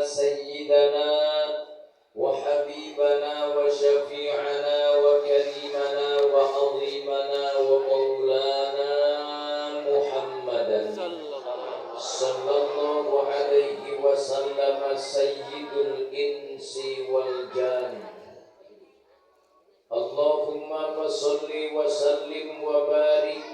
سيدنا وحبيبنا وشفيعنا وكريمنا وعظيمنا ومولانا محمدا صلى الله عليه وسلم سيد الإنس والجان. اللهم فصل وسلم وبارك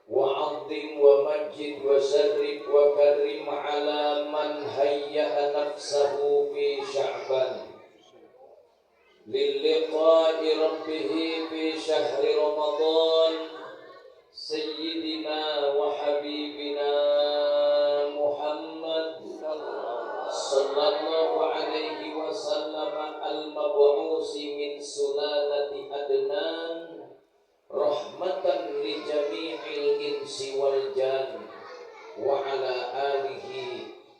وعظم ومجد وشرف وكرم على من هيأ نفسه في شعبان للقاء ربه في شهر رمضان سيدنا وحبيبنا محمد صلى الله عليه وسلم المبعوث من سلالة أدنان رحمة لجميع الإنس والجان وعلى آله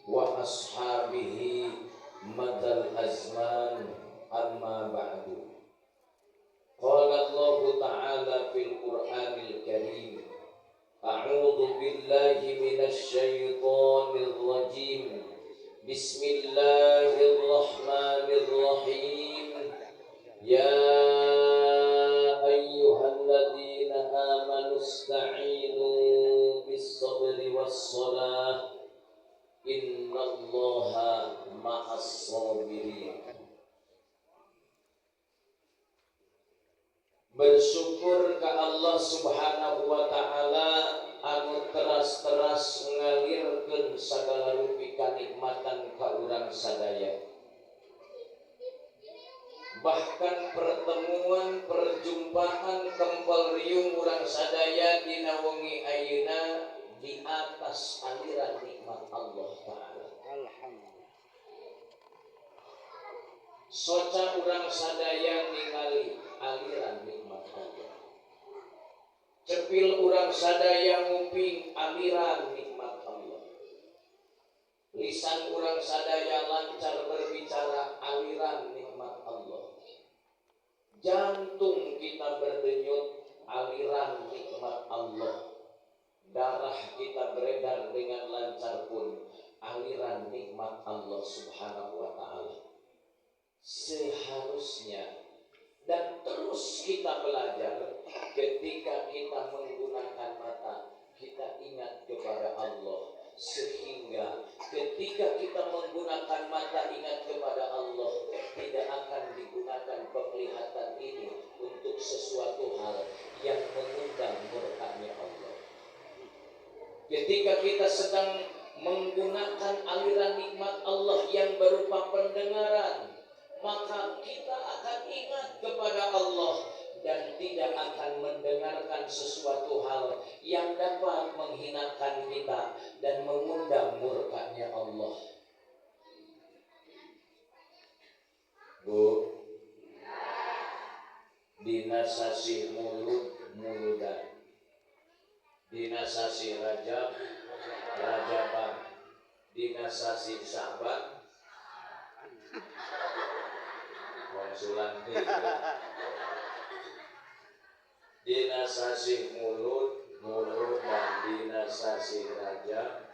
وأصحابه مدى الأزمان. أما بعد، قال الله تعالى في القرآن الكريم: أعوذ بالله من الشيطان الرجيم، بسم الله الرحمن الرحيم. يا أيها الذين آمنوا استعينوا بالصبر والصلاة إن الله مع الصابرين. Bersyukur ke Allah Subhanahu wa Ta'ala anu teras-teras ngalirkeun sagala rupi kanikmatan ka urang sadaya. Bahkan pertemuan perjumpaan kempel riung urang sadaya dina wengi ayeuna di atas aliran nikmat Allah Ta'ala. Alhamdulillah. Soca urang sadaya ningali aliran nikmat Allah. Cepil urang sadaya nguping aliran nikmat Allah. Lisan urang sadaya lancar berbicara aliran nikmat Allah. Jantung kita berdenyut aliran nikmat Allah. Darah kita beredar dengan lancar pun aliran nikmat Allah Subhanahu wa Ta'ala. Seharusnya dan terus kita belajar ketika kita menggunakan mata, kita ingat kepada Allah, sehingga ketika kita menggunakan mata ingat kepada Allah, tidak akan digunakan penglihatan ini untuk sesuatu hal yang mengundang murkanya Allah. Ketika kita sedang menggunakan aliran nikmat Allah yang berupa pendengaran, maka kita akan ingat kepada Allah dan tidak akan mendengarkan sesuatu hal yang dapat menghinakan kita dan mengundang murkanya Allah. Bu, dina sasi muludan, dina sasi Rajab Rajaban, dina sasi Sya'ban Sulanti, dina sasi mulud dan dina sasi Rajab,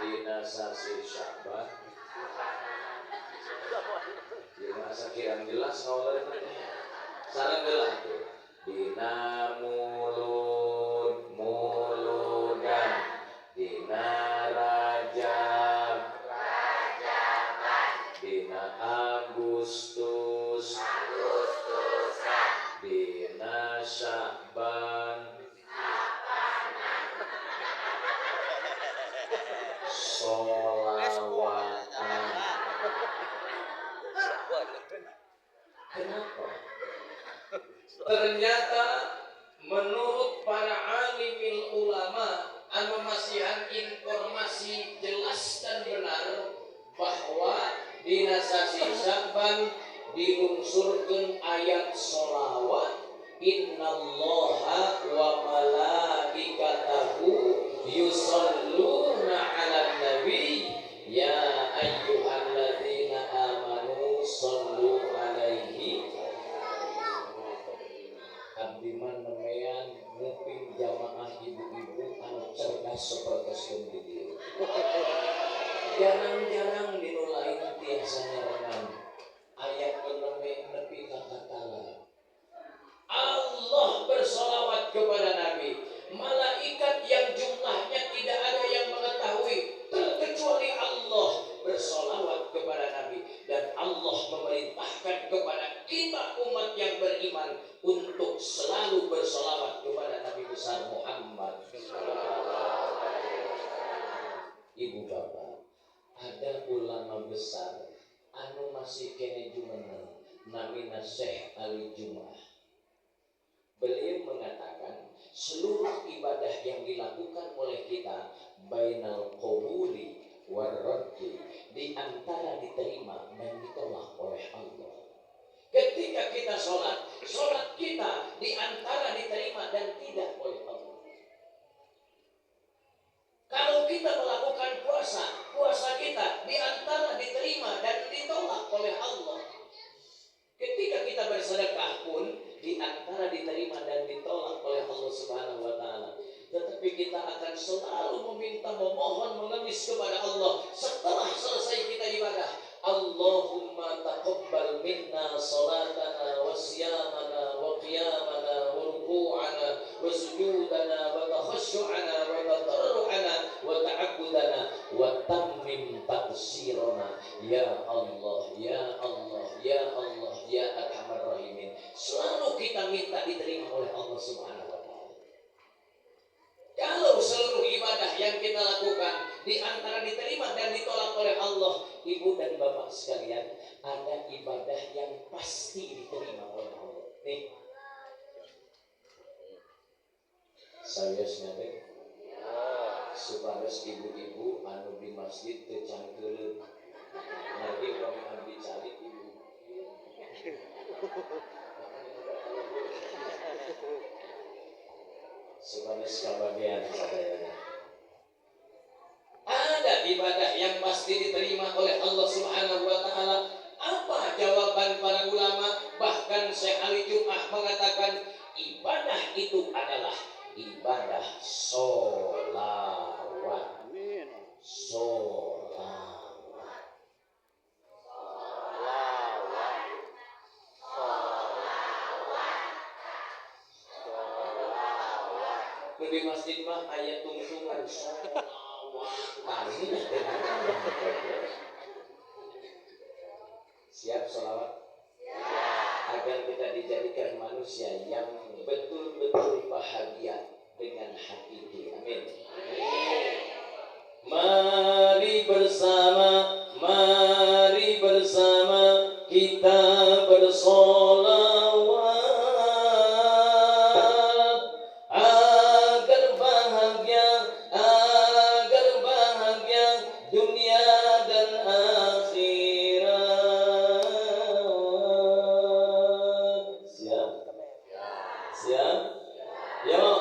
dina sasi Sya'ban. Dina sakirang jelas ngawalin sareng gelah tuh. Dina muludan, dina Rajab, dina Agustus, dina Sya'ban, sholawatan. Kenapa? Ternyata menurut para alimil ulama anu masihan informasi jelas dan benar bahwa dina sasi Sya'ban dilungsurkeun ayat sholawat. Innallaha wa malaikatahu yusholluna 'alan nabi ya ayyuhalladzina amanu shollu 'alaihi. Abdi man nemean nguping jamaah ibu-ibu anu cerdas sapertoskeun di dieu. Jangan jarang-jarang dinulain tiasanya dengan ayat nepi kata-kata. Allah bersolawat kepada Nabi. Malaikat yang jumlahnya tidak ada yang mengetahui terkecuali Allah bersolawat kepada Nabi. Dan Allah memerintahkan kepada kita umat yang beriman untuk selalu bersolawat kepada Nabi besar Muhammad. Ibu bapak, ada ulama besar anu masih kene jumeneng namina Syekh Ali Jum'ah. Beliau mengatakan seluruh ibadah yang dilakukan oleh kita bainal qabuli warraddi, di antara diterima dan ditolak oleh Allah. Ketika kita sholat kita di antara diterima dan tidak oleh Allah. Kalau kita melakukan puasa kita di antara diterima dan ditolak oleh Allah. Ketika kita bersedekah pun di antara diterima dan ditolak oleh Allah Subhanahu wa taala. Tetapi kita akan selalu memohon, mengemis kepada Allah setelah selesai kita ibadah. Allahumma taqabbal minna salatana wa siyamana wa qiyamana wa ruku'ana wa sujudana wa takhashu'ana wa tadarru'ana wa ta'abbudana wa tammim taqsirana ya Allah ya Allah ya Allah ya Arhamar Rahimin. Selalu kita minta diterima oleh Allah Subhanahu wa taala. Kalau seluruh ibadah yang kita lakukan di antara diterima dan ditolak oleh Allah, ibu dan bapak sekalian, ada ibadah yang pasti diterima oleh Allah. Nih, saya sengaja supados ibu-ibu anu di masjid teu cangkeuleuh. Nanti kami abdi cari ibu. Sebagai sebagian sadayana. Ada ibadah yang pasti diterima oleh Allah Subhanahu wa taala. Apa jawaban para ulama? Bahkan Syekh Ali Jum'ah mengatakan ibadah itu adalah ibadah sholawat. Sholawat. Di masjid mah ayat tungtungan sholawat. Siap sholawat? Agar kita dijadikan manusia yang betul-betul bahagia dengan hakiki. Amin. Mari bersama kita bersolawat agar bahagia dunia dan akhirat. Siap? Siap? Yuk.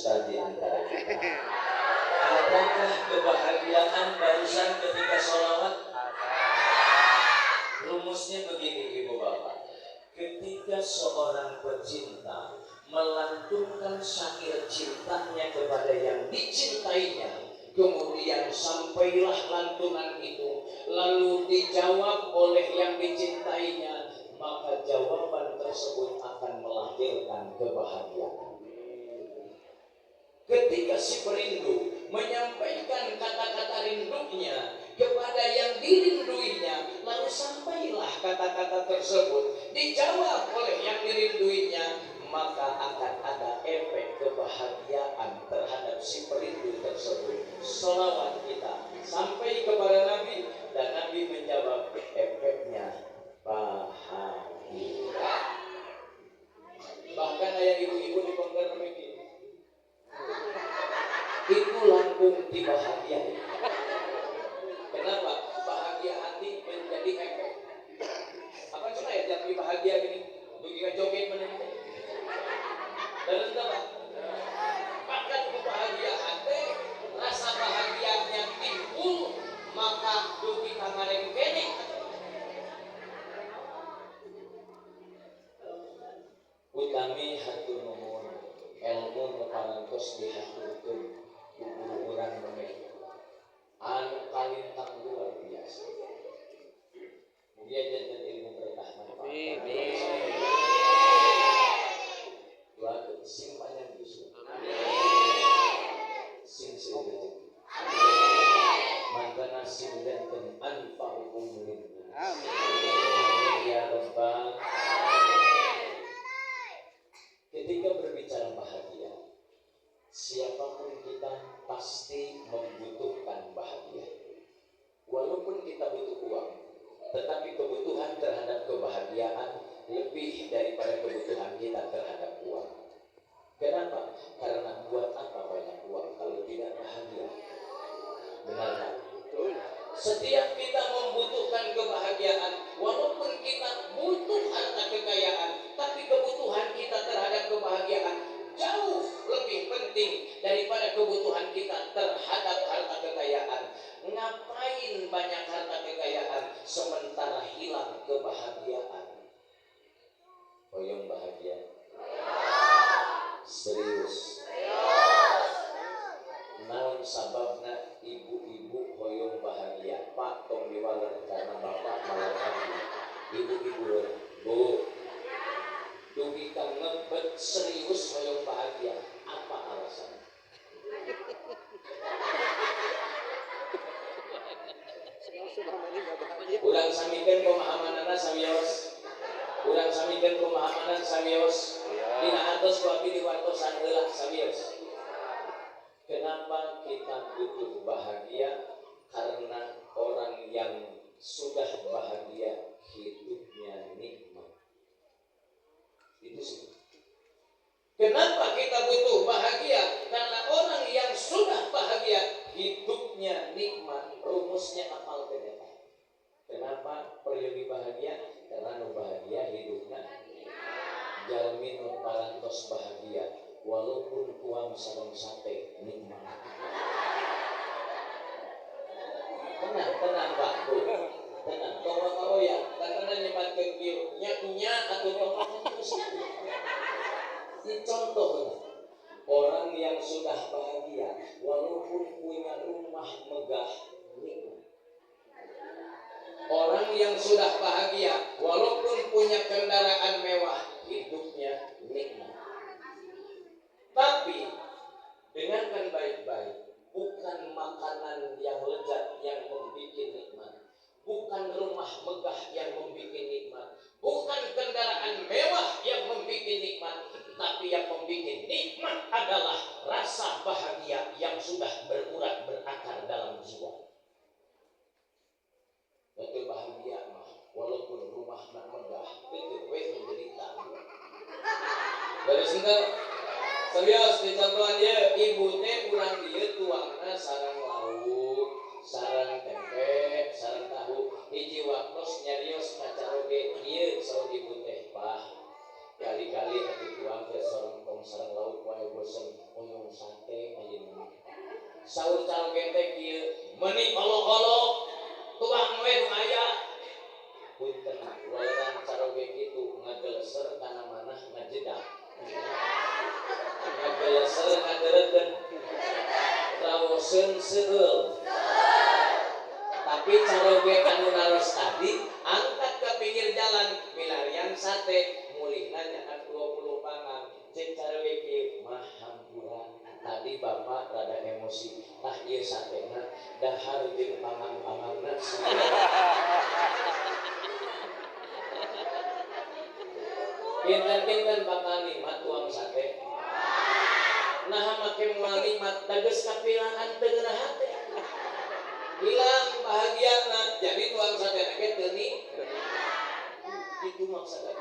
dusta di antara kita. Apakah kebahagiaan barusan ketika sholawat? Rumusnya begini ibu bapak, ketika seorang pecinta melantunkan syair cintanya kepada yang dicintainya, kemudian sampailah lantunan itu lalu dijawab oleh yang dicintainya, maka jawab kebahagiaan. Ketika si perindu menyampaikan kata-kata rindunya kepada yang dirinduinya, lalu sampailah kata-kata tersebut dijawab oleh yang dirinduinya, maka akan ada efek kebahagiaan terhadap si perindu tersebut. Sholawat kita sampai kepada Nabi dan Nabi menjawab, efeknya bahagia. Bahkan ayah ibu-ibu di Banggar begini, itu langkung dibahagiai. Kenapa? Bahagia hati menjadi efek. Apa cuma ya yang bahagia gini? Begitu joget menentu. Dan apa? Bahkan kebahagiaan teh, rasa bahagianya timbul, maka dugi kangareng kene. Utami hatur nuhun ilmu nu parantos dihaturkeun ku guru-gururan meme anu kalintang luar biasa. Mugia janten ilmu berkah manfaat. Doakeun sing panjang usia. Sing seueur. Mantana sing janten anfa'ukum linnas. Amin ya rabbal. Ketika berbicara bahagia, siapapun kita pasti membutuhkan bahagia. Walaupun kita butuh uang, tetapi kebutuhan terhadap kebahagiaan lebih daripada kebutuhan kita terhadap uang. Kenapa? Karena buat apa banyak uang kalau tidak bahagia? Benar tak? Setiap kita membutuhkan kebahagiaan, walaupun kita butuh harta kekayaan, tapi kebutuhan kita terhadap kebahagiaan jauh lebih penting daripada kebutuhan kita terhadap harta kekayaan. Ngapain banyak harta kekayaan sementara hilang kebahagiaan? Hoyong bahagia? Serius? Naon sababna ibu-ibu hoyong bahagia? Pak tong diwaler karena bapak malah hati. Ibu-ibu, bu, dugi kang ngebet serius hoyong bahagia. Apa alasan? Ulang samikeun pemahamanana samios. Ulang samikeun pemahamanan samios. Dina atos ku abdi diwartosan heula samios. Kenapa kita butuh bahagia? Karena orang yang sudah bahagia hidupnya nikmat. Itu sih. Kenapa kita butuh bahagia? Karena orang yang sudah bahagia hidupnya nikmat. Rumusnya apal ternyata. Kenapa perlu bahagia? Karena nu bahagia hidupnya jalmi nu parantos bahagia. Walaupun uang sareng sate nikmat. Tenang Pak Bu, tenang. Tong ya, karena nyebatkeun kieu nya atau tong terus. Ini contoh orang yang sudah bahagia, walaupun punya rumah megah nikmat. Orang yang sudah bahagia, walaupun punya kendaraan mewah, hidupnya nikmat. Tapi dengarkan baik-baik, bukan makanan yang lezat yang membuat nikmat, bukan rumah megah yang membuat nikmat, bukan kendaraan mewah yang membuat nikmat, tapi yang membuat nikmat adalah rasa bahagia yang sudah berurat berakar dalam jiwa. Betul bahagia mah, walaupun rumah megah, betul menderita. Dari sini serius dicontohan dia, ibu teh kurang dia tuangna sarang lauk, sarang tempe, sarang tahu. Hiji waktos nyarios kacaroge dia saur ibu teh Pak. Kali-kali atuh tuang teh sareng tong sarang lauk wae bosen oyong sate ayeuna. Saur caroge teh kieu, meuni olok-olok tuang we nu aya. Punten walaran caroge kitu ngageleser kana manah ngajedak. Ngageleser ngadereukeun rawoseun seueul. Tapi caroge anu naros tadi angkat ke pinggir jalan milarian sate mulihna nyakan 20 pangan cek carwe kieu mah hampura. Tadi bapak rada emosi. Tah ieu satena dahar jeung pangang-pangangna kinten-kinten bakal nikmat tuang sate. Nah make moal nikmat dageus kapilaan teu ngeunah hate. Hilang bahagiana jadi tuang sate ge teu itu maksudnya.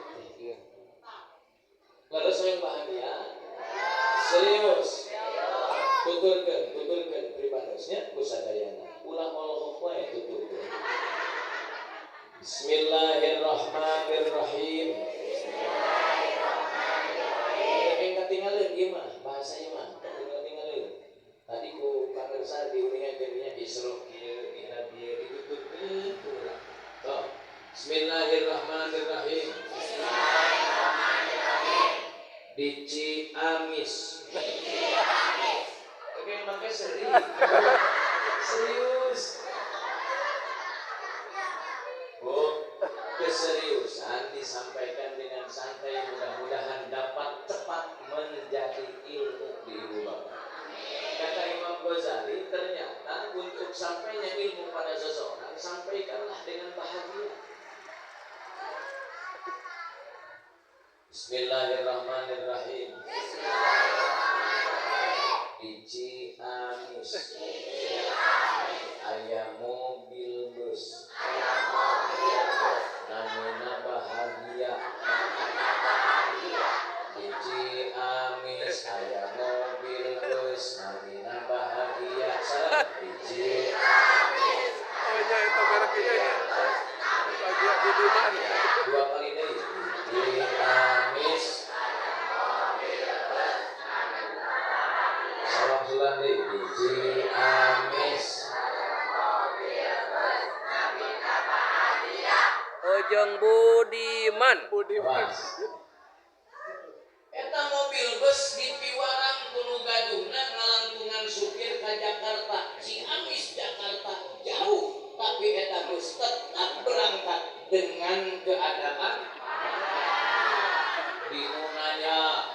Lalu saya bahagia, serius, tuturkan pribadasnya kusadayana. Ulah Allah wae tuturkan. Bismillahirrahmanirrahim. Tapi ketinggalan gimana bahasanya mah? Ketinggalan. Tadi ku pangersa diulingan jadinya Isra kieu, Mi'raj kieu ditutupkeun kurang. Toh. Bismillahirrahmanirrahim. Di Ciamis. Oke, pakai serius. Keseriusan disampaikan dengan santai, mudah-mudahan dapat cepat menjadi ilmu di ibu bapak. Kata Imam Ghazali, ternyata untuk sampainya ilmu pada seseorang, sampaikanlah dengan bahagia. Bismillahirrahmanirrahim. Di Ciamis aya mobil bus, namina bahagia. Di Ciamis aya mobil bus, namina bahagia. Di Ciamis. Oh iya itu mereknya ya. Bahagia di mana? Dua kali deh. Di Ciamis. Salam Sulandi di Ciamis. Ojong Budiman. Eta mobil bus di Piwarang kudu gadungna ngalangkungan supir ka Jakarta. Ciamis Jakarta jauh, tapi eta bus tetap berangkat dengan keadaan dinu nanya,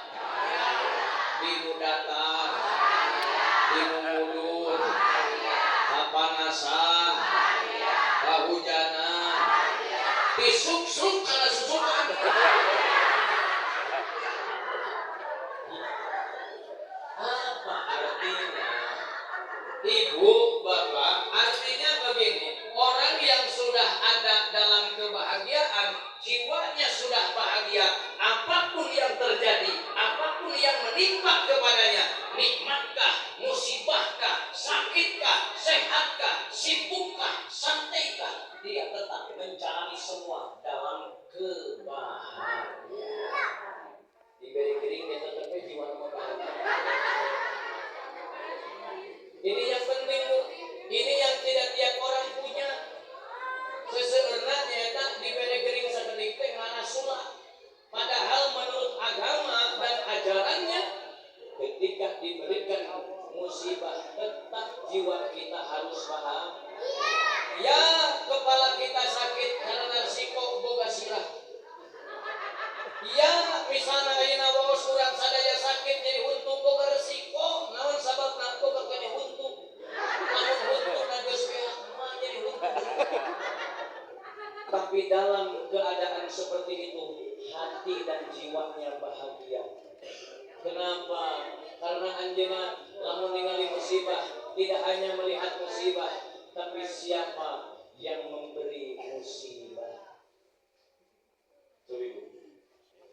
dinu datar, dinu mudun, kapanasan, kahujanan, disuk-suk kana susukan. Apa artinya? Ibu, bapak, artinya begini, orang yang sudah ada dalam kebahagiaan, jiwanya sudah bahagia, apapun yang terjadi, apapun yang menimpa kepadanya, nikmatkah, musibahkah, sakitkah, sehatkah, sibukkah, santaikah, dia tetap mencari semua dalam kebahagiaan. Diberi kering dia tetap jiwa bahagia. Ini yang penting, Bu. Ini yang tidak tiap orang punya. Seseorang nyata diberi kering sakedik teh ngana sula. Padahal menurut agama dan ajarannya, ketika diberikan musibah tetap jiwa kita harus paham. Ya, kepala kita sakit karena siko boga sirah. Ya, misalnya ayeuna waos urang sadaya sakit jadi huntu boga resiko, naon sababna boga kene huntu. Namun huntu na geus mah jadi huntu. Tapi dalam keadaan seperti itu, hati dan jiwanya bahagia. Kenapa? Karena anjeunna lamun ningali musibah, tidak hanya melihat musibah, tapi siapa yang memberi musibah. Coba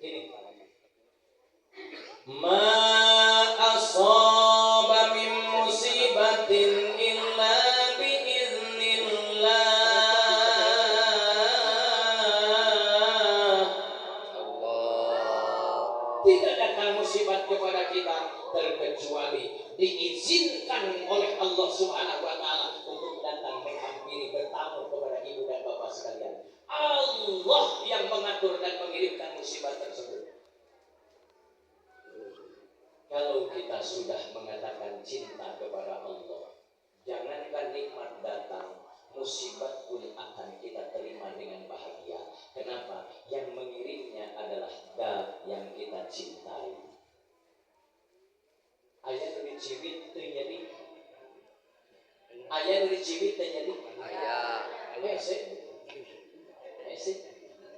ini ma asaba min musibatin illa biiznillah. Tidak datang musibat kepada kita terkecuali diizinkan oleh Allah Subhanahu wa taala untuk datang menghampiri bertamu kepada ibu dan bapak sekalian. Allah yang mengatur dan mengirimkan musibah tersebut. Kalau kita sudah mengatakan cinta kepada Allah, jangankan nikmat datang, musibah pun akan kita terima dengan bahagia. Kenapa? Yang mengirimnya adalah zat yang kita cintai. dicibit teu nyeri. Aya nu dicibit teu nyeri. Aya. Hese.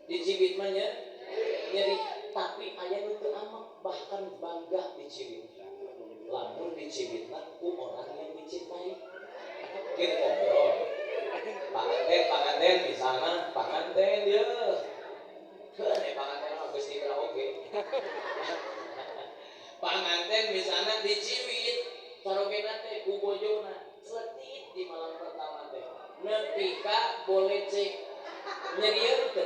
Dicibit mah nyeri, tapi aya nu teu amak bahkan bangga dicibit. Lamun dicibitna ku orang yang dicintai. Kita ngobrol. Panganten misalnya panganten ya. Keune panganten mah geus dikira oge. Panganten misalnya dicibit sarogena teh ku bojona sletit di malam pertama teh. Nepi ka boleh cek nyerieur teu?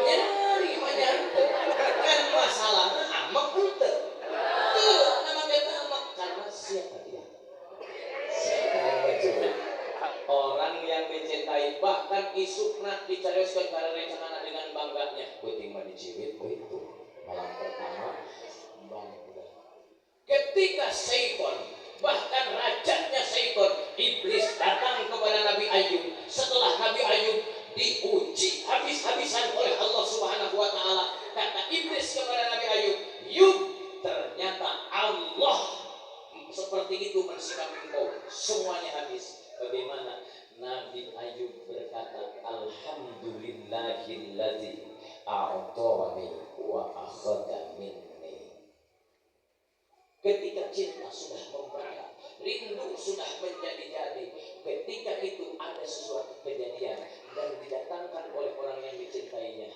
Nyeri mah teu. Kan masalahna amek teu. Teu, nama kita amek karena siapa dia? Orang yang dicintai bahkan isukna dicarioskeun ka rerencangan dengan bangganya peuting mah dicibit itu malam pertama bangga. Ketika Syaitan bahkan rajanya Syaitan iblis datang kepada Nabi Ayub setelah Nabi Ayub diuji habis-habisan oleh Allah Subhanahu wa taala, kata iblis kepada Nabi Ayub, "Yub, ternyata Allah seperti itu mensikapi engkau, semuanya habis." Bagaimana? Nabi Ayub berkata, "Alhamdulillahilladzi a'tani wa akhadha minni." Ketika cinta sudah membara, rindu sudah menjadi-jadi, ketika itu ada sesuatu kejadian dan didatangkan oleh orang yang dicintainya.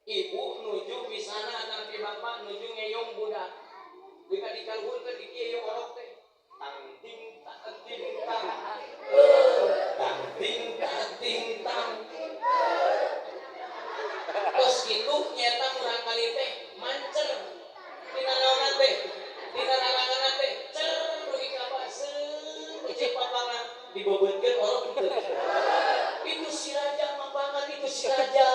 Ibu nuju bisana tapi bapak nuju ngeyong budak. Jika dikalhurkeun di kieu orok teh tang-ting tang. Terus itu nyata urang kali teh mancer. Dina naonna teh, dina laranganna teh cer dugi ka baseuh uji papangan dibebeutkeun orok teu. Itu si raja mapangan itu si raja.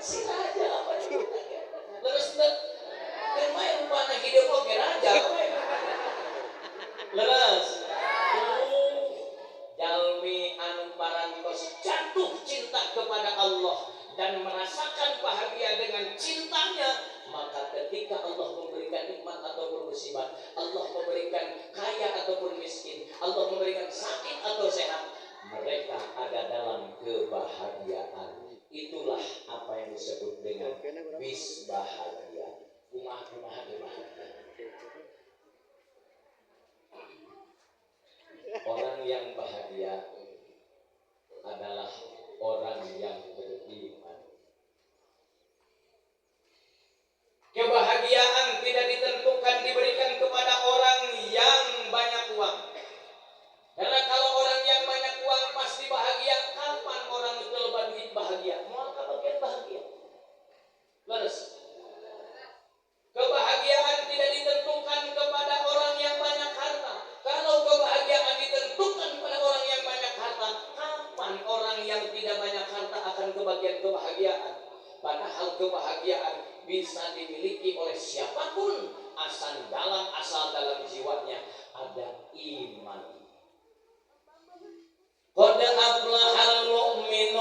Si raja apa itu? Leres teu. Keur main rupana hideuk oge raja we. Leres. Jalmi anu parantos jatuh cinta kepada Allah dan merasakan bahagia dengan cintanya, maka ketika Allah memberikan nikmat ataupun musibah, Allah memberikan kaya ataupun miskin, Allah memberikan sakit atau sehat, mereka ada dalam kebahagiaan. Itulah apa yang disebut dengan bis bahagia. Kumaha bahagia. Orang yang bahagia adalah orang yang beriman. Kebahagiaan tidak ditentukan diberikan kepada orang yang banyak uang. Karena kalau orang yang banyak uang pasti bahagia, kapan orang itu lebat duit bahagia? Mau kapan bahagia? Leres. Kebahagiaan tidak ditentukan kepada orang yang banyak harta. Kalau kebahagiaan ditentukan pada orang yang banyak harta, kapan orang yang tidak banyak harta akan kebagian kebahagiaan? Padahal kebahagiaan bisa dimiliki oleh siapapun asal dalam jiwanya ada iman. Qad aflahal mu'minun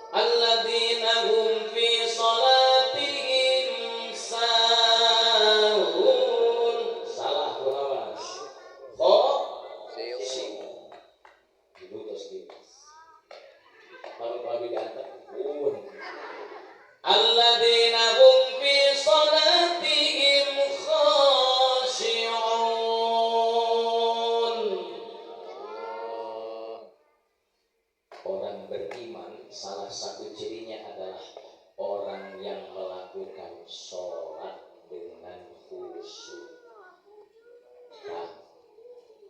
alladzina hum fi salatihim sahun. Salah lawas. Ibu terus gitu. Kalau babi datang, alladzina hum fi salatihim khashi'un. Orang beriman salah satu cirinya adalah orang yang melakukan sholat dengan khusyuk. Nah,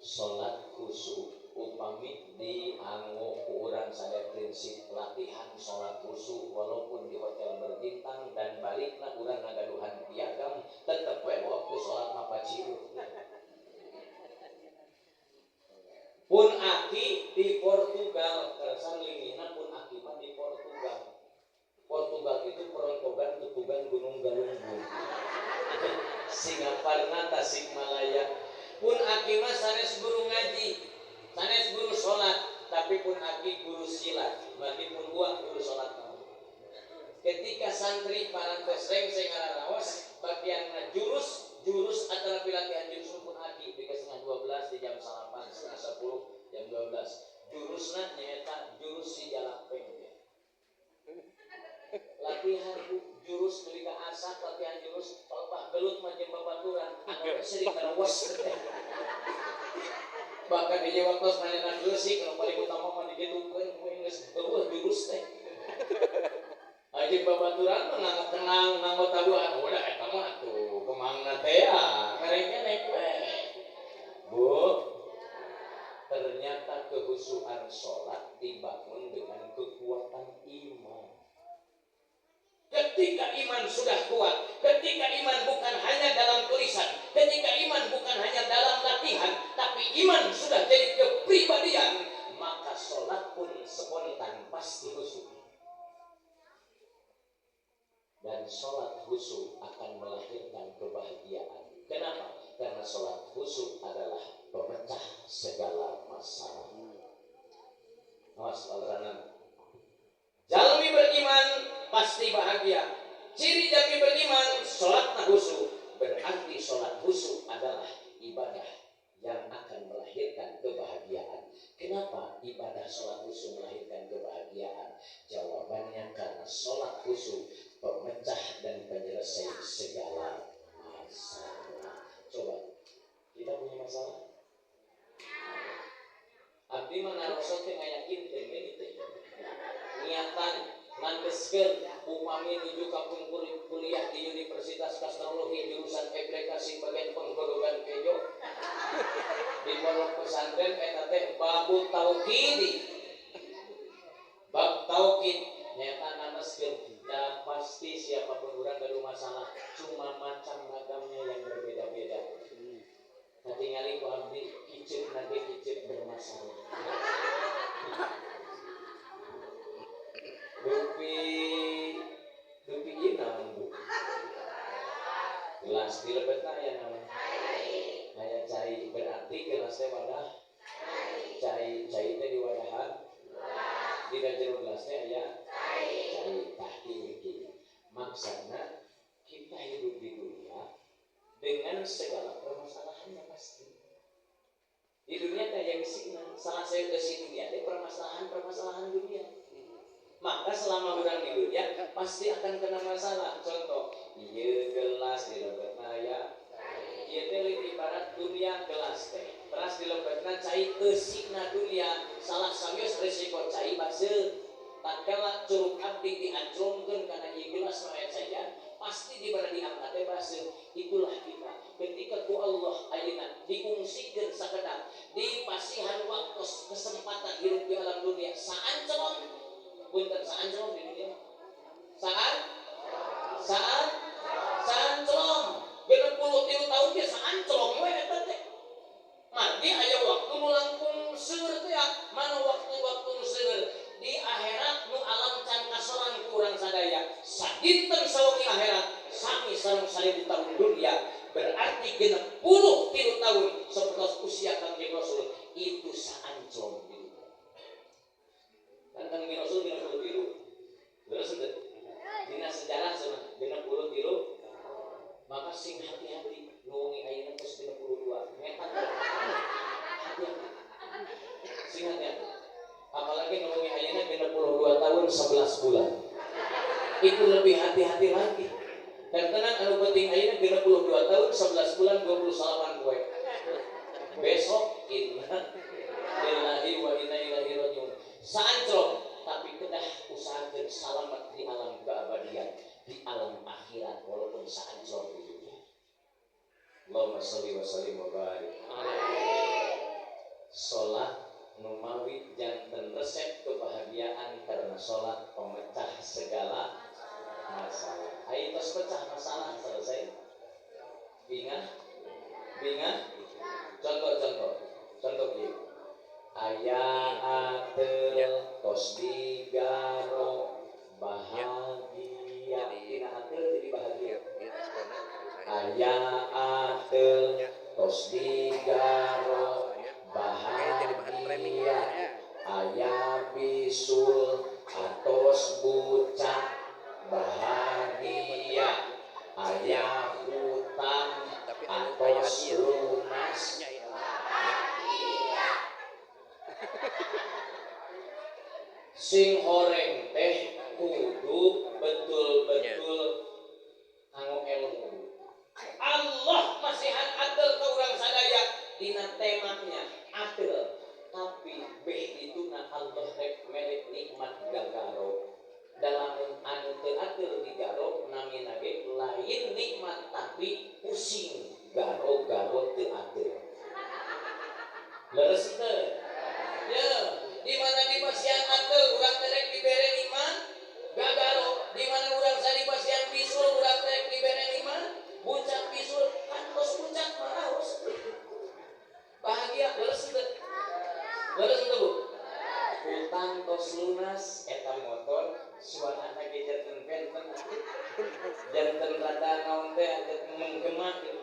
sholat khusyuk upami dianggo urang sadaya prinsip latihan sholat khusyuk walaupun di hotel berbintang dan balikna urang ngagaduhan piagam tetep we waktu sholat mapaciru. Pun aki di Portugal, kersan lingina pun aki mah di Portugal. Portugal itu perontogan tutugan Gunung Galunggung. Singaparna Tasikmalaya. Pun aki mah sanes guru ngaji, sanes guru sholat, tapi tapi pun aki guru silat, mati pun gua guru sholat kamu. Ketika santri parantos rengseng ngaraos bagian jurus antara pilatihan jurus pun aki di setengah 12 di jam 8 setengah 10 jam 12 jurusna nyata jurus si jalapeng. Latihan jurus beli ke asak, latihan jurus pak gelut macam babaturan anu sering terawas. Bahkan di waktu manehna geusik kalau paling utama mah digitukeun geus eueuh jurus teh. Aja babaturan mah tenang nganggo tabuhan udah eta mah atuh kemangna teh ya mereka naik we. Bu, ternyata kehusuan sholat dibangun dengan kekuatan iman. Ketika iman sudah kuat, ketika iman bukan hanya dalam tulisan, ketika iman bukan hanya dalam latihan, tapi iman sudah jadi kepribadian, maka sholat pun spontan pasti khusyuk. Dan sholat khusyuk akan melahirkan kebahagiaan. Kenapa? Karena sholat khusyuk adalah pemecah segala masalah. Awas pelajaran. Jalmi beriman pasti bahagia. Ciri jalmi beriman sholat khusyuk. Berarti sholat khusyuk adalah ibadah yang akan melahirkan kebahagiaan. Kenapa ibadah sholat khusyuk melahirkan kebahagiaan? Jawabannya karena sholat khusyuk pemecah dan penyelesai segala masalah. Coba kita punya masalah. Abdi mana rasa teh ngayakin teh ini teh. Niatan nandeskeun upami nuju ka kuliah di Universitas Teknologi jurusan aplikasi bagian penggodogan kejo. Di pondok pesantren eta teh babu tauhid. Bab tauhid nyata nandeskeun dan pasti siapapun urang gaduh masalah cuma macam ragamnya yang berbeda-beda. Tinggali ku abdi kicit nage kicit bermasalah. Dupi inam bu. Gelas dilebetna ya namanya. Aya cai berarti gelasnya wadah. Cai teh di wadahan. Di jero gelasnya aya cai tahti iki. Maksudna kita hidup di dunia dengan segala permasalahannya pasti. Di dunia teh yang sina salah saya ke situ ya, permasalahan dunia. Maka selama orang di dunia pasti akan kena masalah. Contoh, ieu gelas dilebetna aya. Ieu teh ibarat dunia gelas teh. Beras dilebetna cai eusikna dunia. Salah sawios resiko cai baseuh. Tatkala curug abdi dianclongkeun kana ieu gelas aya caian, pasti dibara diangkat teh baseuh. Itulah kita. Ketika ku Allah ayeuna diungsikeun sakedap di pasihan waktu kesempatan hidup di alam dunia saanclong punten saanclong di dunia saanclong 63 tahun ge saanclong we eta teh mandi aya waktu nu langkung seueur teh ya mana waktu-waktu nu seueur di akhirat nu alam can kasoran ku urang sadaya sadinten sawengi akhirat sami sareng 1000 tahun dunia berarti 63 tahun seperti usia Kanjeng Rasul itu saanclong gitu. Kan Kanjeng Rasul 60 tilu. Terus dina sejarah sana 63 maka sing hati-hati nuwungi ayeuna geus 32 ngetan hati-hati. Sing hati-hati. Apalagi nuwungi ayeuna 62 tahun 11 bulan. Itu lebih hati-hati lagi. Dan tenang anu penting ayeuna 62 tahun 11 bulan 28 poe. Besok inna lillahi wa inna ilaihi rajiun. Saanclong tapi kedah usahakeun salamet di alam keabadian, di alam akhirat walaupun saanclong di dunia. Allahumma shalli wa sallim wa barik. Salat nu mawi janten resep kebahagiaan karena salat pemecah segala masalah. Ayo tos pecah masalah selesai. Bingat. Contoh ieu. Aya atel tos digaro bahagia. Dina atel jadi bahagia. Aya atel tos digaro bahagia. Aya sing horeng teh kudu betul-betul kanggo ilmu. Allah masihan adil ke urang sadaya dina temanya adil, tapi beh itu na Allah rek melik nikmat gagaro. Dalam anu teu adil digaro nami nage lain nikmat tapi pusing garo-garo teu adil. Leres teu? Ya, di mana di pasian adil urang terek dibere nikmat gagaro, di mana urang sadi pasian bisul urang terek dibere nikmat bucak bisul kan tos bucak maraos. Bahagia leres teu? Leres teu Bu? Utang tos lunas eta motor suarana ge janten benten janten rada naon teh menggema gitu.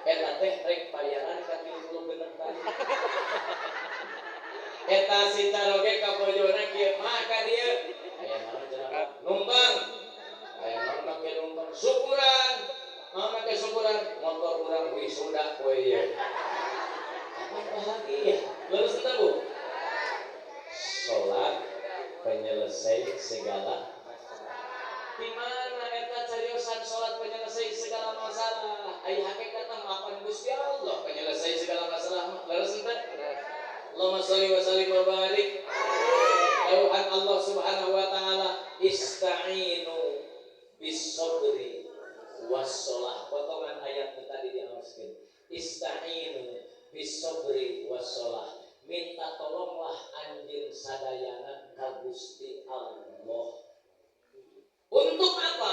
Eta teh rek bayaran ka 30 genep tadi. Eta si caroge ka bojona kieu maka dia aya naon cenah numpang. Aya naon ke numpang syukuran. Naon ke syukuran motor urang wisuda poe ieu. Bahagia. Lulus entah Bu? Sholat penyelesai segala. Di mana eta cariosan sholat penyelesai segala masalah? Ai hakikat maafan Gusti Allah penyelesai segala masalah. Lulus entah? Allahumma sholli wa sallim wa barik. Tuhan Allah Subhanahu wa taala ista'inu bis sabri was shalah. Potongan ayat tadi dialuskeun. Ista'inu bis sabri was shalah. Minta tolonglah anjeun sadayana ka Gusti Allah. Untuk apa?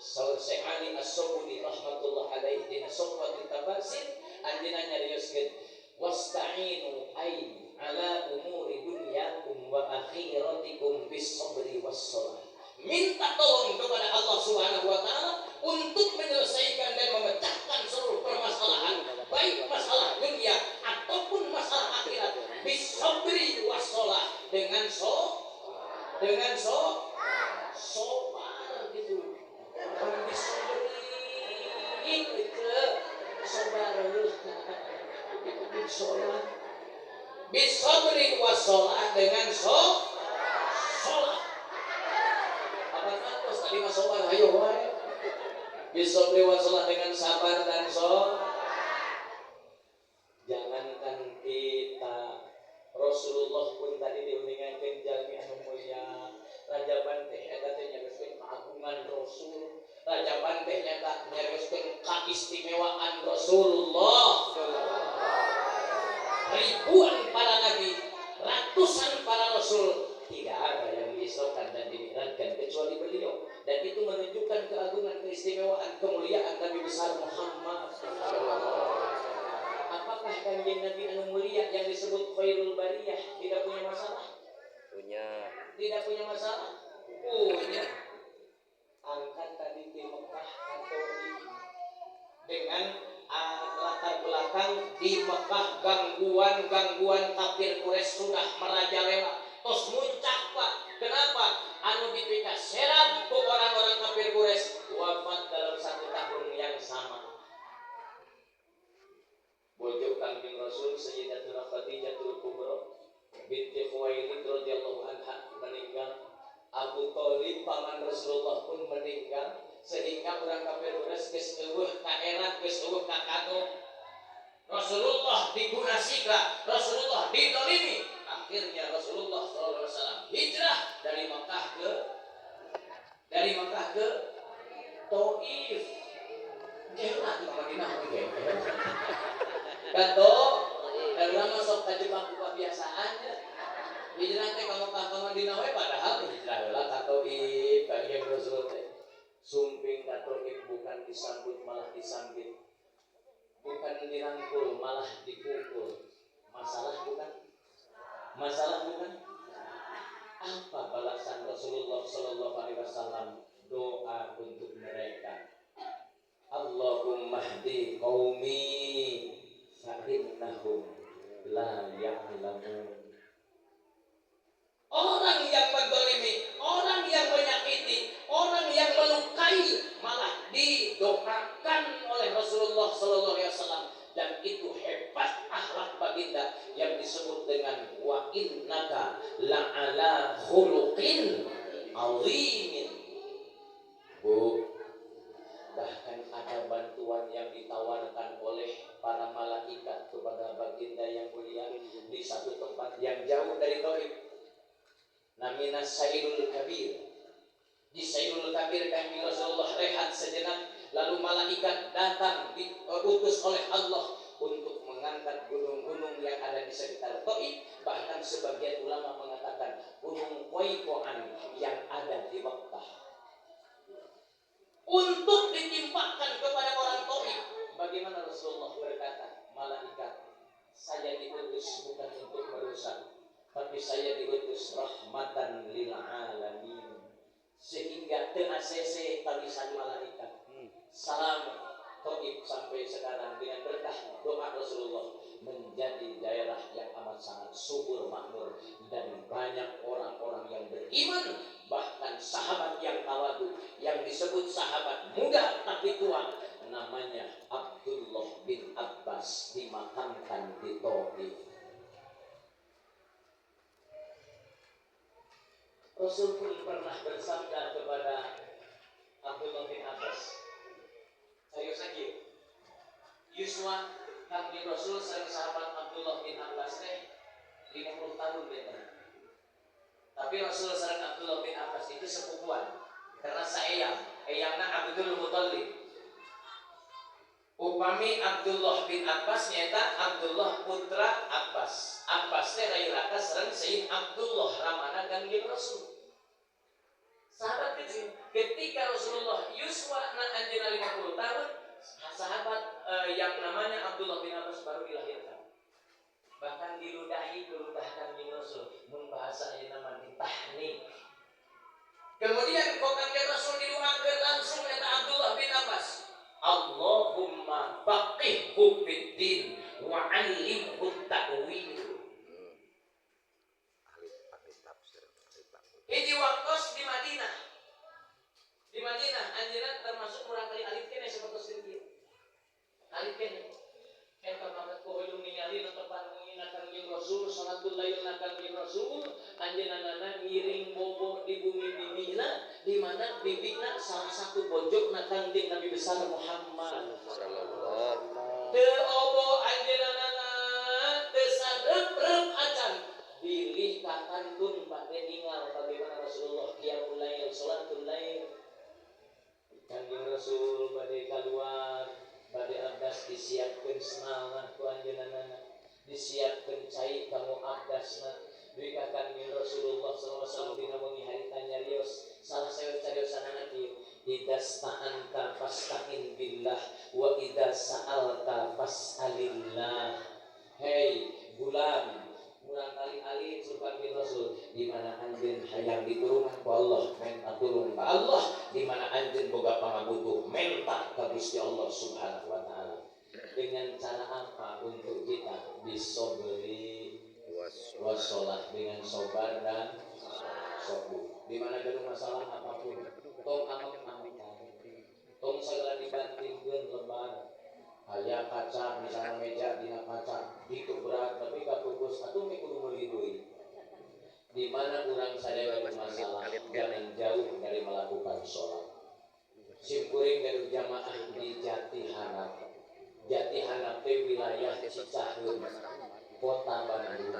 Saur Syekh Ali As-Subudi rahmatullah alaihi dina sofwatul tabasin anjeunna nyarioskeun wasta'inu ay ala umuri dunyakum wa akhiratikum bis sabri was shalah. Minta tolong kepada Allah Subhanahu wa taala untuk menyelesaikan dan memecahkan seluruh permasalahan baik masalah dunia ataupun masalah akhirat bis sabri was shalah dengan sobar gitu. Bis sabri itu sobar sholat bis sabri was shalah dengan sholat. Apa terus tadi mas sobar ayo wae bis sabri was shalah dengan sabar dan sholat. Jangankan kita, Rasulullah pun tadi diuningakeun jalmi anu mulia. Rajaban teh eta teh nyariskeun keagungan Rasul. Rajaban teh nyata nyariskeun keistimewaan Rasulullah. Ribuan para nabi, ratusan para rasul, tidak ada yang diisrokan dan dimi'rajkan kecuali beliau. Dan itu menunjukkan keagungan, keistimewaan, kemuliaan Nabi besar Muhammad. Apakah kanjeng Nabi anu mulia yang disebut khairul bariyah tidak punya masalah? Punya. Tidak punya masalah? Punya. Angkat tadi di Mekah atau dengan latar belakang di Mekah gangguan kafir Quraisy sudah merajalela. Tos muncak Pak. Kenapa? Anu dipika serab ku orang-orang kafir Quraisy wafat dalam 1 tahun yang sama. Bojo Kanjeng Rasul Sayyidatuna Khadijatul Kubra binti Khuwailid radhiyallahu anha meninggal. Abu Thalib paman Rasulullah pun meninggal, sehingga orang kafir Quraisy geus eueuh ka era, geus eueuh ka kado. Rasulullah digunasika, Rasulullah didolimi. Akhirnya Rasulullah sallallahu alaihi wasallam hijrah dari Makkah ke Taif. Gila di Madinah ge. Kato dalam masuk ka Jepang kebiasaan hijrah teh ka Makkah ka Madinah we padahal hijrah heula ka Taif kanjeng Rasul teh. Sumping ka Taif bukan disambut malah disambit. Bukan dirangkul malah dipukul. Masalah bukan? Apa balasan Rasulullah sallallahu alaihi wasallam? Doa untuk mereka. Allahumma hdi qaumi fa'innahum la ya'lamun. Orang yang menzalimi, orang yang menyakiti, orang yang melukai malah didoakan oleh Rasulullah sallallahu alaihi wasallam, dan itu hebat akhlak baginda yang disebut dengan wa innaka la'ala khuluqin azimin. Bu, bahkan ada bantuan yang ditawarkan oleh para malaikat kepada baginda yang mulia di satu tempat yang jauh dari Thaif, namanya Sayrul Kabir. Di Sayrul Kabir kami Rasulullah rehat sejenak, lalu malaikat datang diutus oleh Allah untuk mengangkat gunung-gunung yang ada di sekitar Thaif. Bahkan sebagian ulama mengatakan gunung Qaiqaan yang ada di Makkah untuk ditimpakan kepada orang Thaif. Bagaimana Rasulullah berkata, malaikat, saya diutus bukan untuk merusak, tapi saya diutus rahmatan lil alamin, sehingga teu acc tabisan malaikat. Salam Thaif sampai sekarang dengan berkah doa Rasulullah menjadi daerah yang amat sangat subur makmur dan banyak orang-orang yang beriman. Bahkan sahabat yang tawadu yang disebut sahabat muda tapi tua, namanya Abdullah bin Abbas, dimakamkan di Thaif. Rasul pun pernah bersabda kepada Abdullah bin Abbas, saya sakit Yuswa kami Rasul sareng sahabat Abdullah bin Abbas teh 50 tahun beda. Tapi Rasul sareng Abdullah bin Abbas itu sepupuan karena eyangna Abdul Muthalib. Upami Abdullah bin Abbas nyata Abdullah putra Abbas. Abbas teh lairaka sareng Sayyid Abdullah ramana kangjeng Rasul. Sahabat kecil, ketika Rasulullah yuswa na anjeunna 50 tahun, sahabat yang namanya Abdullah bin Abbas baru dilahirkan. Bahkan diludahi keludahkan di Rasul, membahasa nama ditahnik. Kemudian kok kanjeng Rasul didoakeun langsung eta Abdullah bin Abbas, Allahumma faqihhu fid-din wa 'allimhu ta'wil. Hiji waktos di Madinah. Di Madinah anjeunna termasuk urang kali alif kene sapertos kieu. Alif kene. Eta mangkat koheung ningali nu tempat mengingat Kangjeng Rasul, salatul lail na Kangjeng Rasul, anjeunna ngiring bobo di bumi bibina, di mana bibina salah satu pojokna Kangjeng Nabi besar Muhammad sallallahu. Teu obo anjeunna teu sadeup-reup acan. Pilih kakantun bade ningal bagaimana Rasulullah qiyamul lail, salatul lail. Kanjeng Rasul bade kaluar, bade abdas disiapkeun senalan ku anjeunna, disiapkeun cai kanggo abdasna. Duwi ka Kanjeng Rasulullah sallallahu alaihi wasallam dina wengi harita nyarios salah saeueuh-cariosanana kieu, idza sta'anta fasta'in billah wa idza sa'alta fas'alillah. Hei gulam, urang kali alih surga bin Rasul, di mana anjeun hayang diturunkan ku Allah, minta turun ka Allah, di mana anjeun boga pangabutuh, minta ka Gusti Allah Subhanahu wa taala. Dengan cara apa untuk kita bisobri wasolah, dengan sobar dan sobu. Di mana ada masalah apapun, tong amak-amak, tong segala dibantingkeun lebar. Aya kaca misalnya meja dina kaca itu berat tapi kapukus atuh meh kudu meuli deui. Di mana urang sadaya bermasalah jangan jauh dari melakukan sholat. Simkuring dari jamaah di Jatihanap. Jatihanap teh wilayah Cicaheum, Kota Bandung.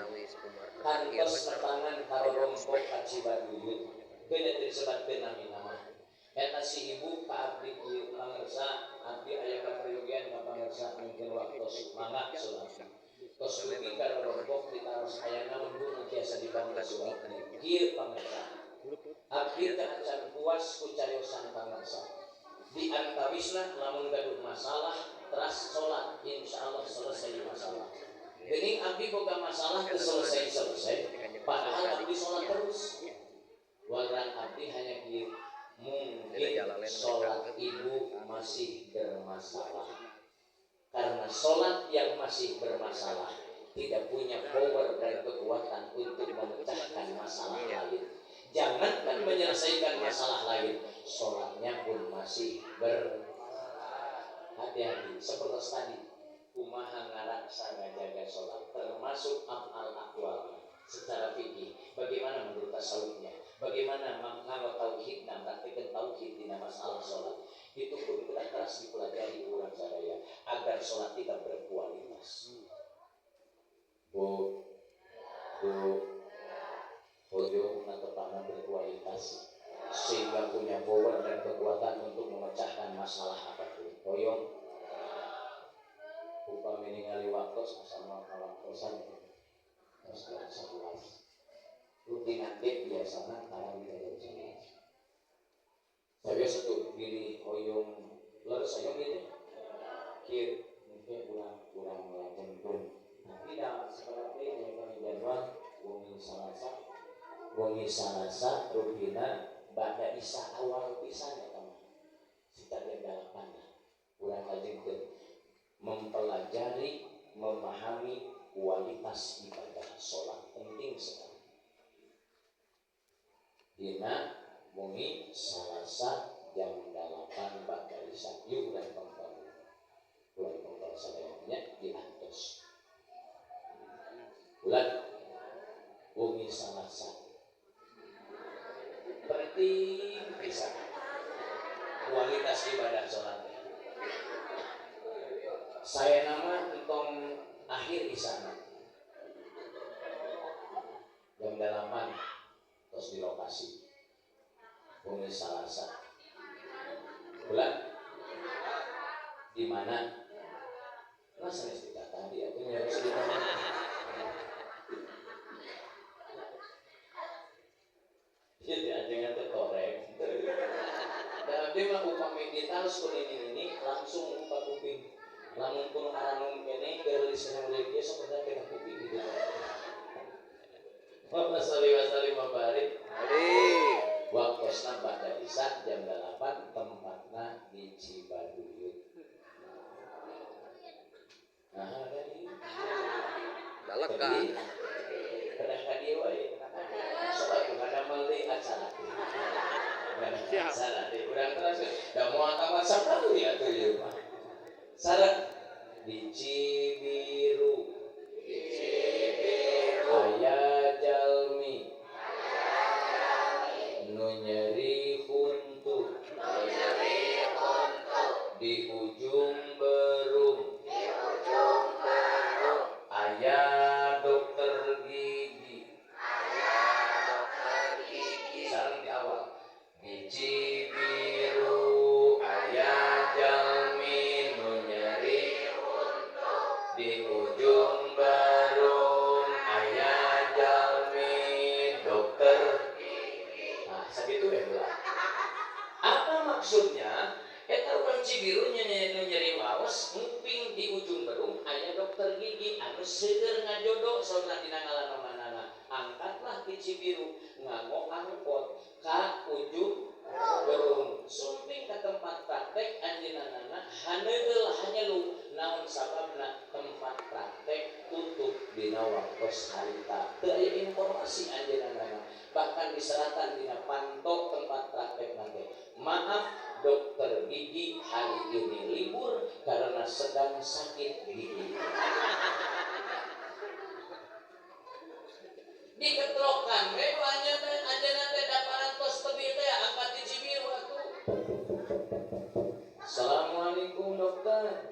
Kantos tetangan karo rompok ka Cibaduyut. Bener disebatkeun nama. Eta si ibu ka abdi ieu pangersa, abdi aya kaprayogian ka pangersa mungkin waktos mangga salat. Tos dugi ka rompok ditaros aya naon nu biasa dibantu surat ieu pangersa. Abdi teh acan puas ku cariosan pangersa. Di antawisna lamun gaduh masalah teras salat insyaallah selesai masalah. Geuning abdi boga masalah teu selesai-selesai, padahal abdi salat terus. Waran abdi hanya kieu, mungkin sholat ibu masih bermasalah. Karena sholat yang masih bermasalah tidak punya power dan kekuatan untuk memecahkan masalah lain. Jangankan menyelesaikan masalah lain, sholatnya pun masih hati-hati. Seperti tadi, kumaha ngaraksa ngajaga sholat termasuk af'al aqwal. secara fikih. Bagaimana menurut tasawufnya? Bagaimana menganggap tauhid dan praktekkan tauhid di masalah sholat? Itu pun kita keras dipelajari ulang sadaya agar sholat kita berkualitas. Bu, Hoyo menetapkan berkualitas sehingga punya power dan kekuatan untuk memecahkan masalah apapun. Hoyo upami ningali waktu sama waktosan terus satu rutin aktif biasanya karena tidak jadi. Saya satu diri hoyong leres saya gitu. Kir mungkin kurang melakukan. Tapi dah seperti ini kami jadwal Wengi Salasa rutina pada isa awal pisan ya teman. Sita dalapan kurang kajengkeun mempelajari, memahami kualitas ibadah sholat penting sekali. Dina wengi Salasa jam 8 pada isa yuk dan pengkol sadayanya diantos. Bulan wengi Salasa penting bisa kualitas ibadah sholat. Saya nama entong akhir di sana jam 8 terus di lokasi wengi Salasa bulan di mana masa tidak tadi aku harus di mana jadi aja terkorek dalam dia mah upami kita harus ini langsung upah kuping lamun pun aranum ini gelis yang dia sebenarnya kita kuping gitu. Bapak salih mabarik waktu sampai dari saat jam 8 tempatnya di Cibaduyut. Nah dari Daleka kadang dia wae soalnya ada meli acara acara deh kurang terus dah mau akan sampai ya tuh ya Pak saran di Cibiru aya jalmi nu nyeri huntu di ujung berung aya dokter gigi saran di awal di Cibiru aya jalmi nu nyeri di ujung berung aya jalmi dokter. Nah segitu ya Bu. Apa maksudnya? Eta urang Cibiru nyeri maos nguping di ujung berung aya dokter gigi anu seueur ngajodo sauna dina ngalanonganana. Angkatlah di Cibiru nganggo angkot ka ujung berung sumping ke tempat praktek anjeunna haneueul hanyalu naon sababna tempat praktek tutup dina waktos harita teu aya informasi anjeunna bahkan diserahkan dina pantok tempat praktek nanti maaf dokter gigi hari ini libur karena sedang sakit gigi. Diketrokan banyak anjeunna teh daparan tos tebih teh angkat di Cibiru atuh. Assalamualaikum dokter.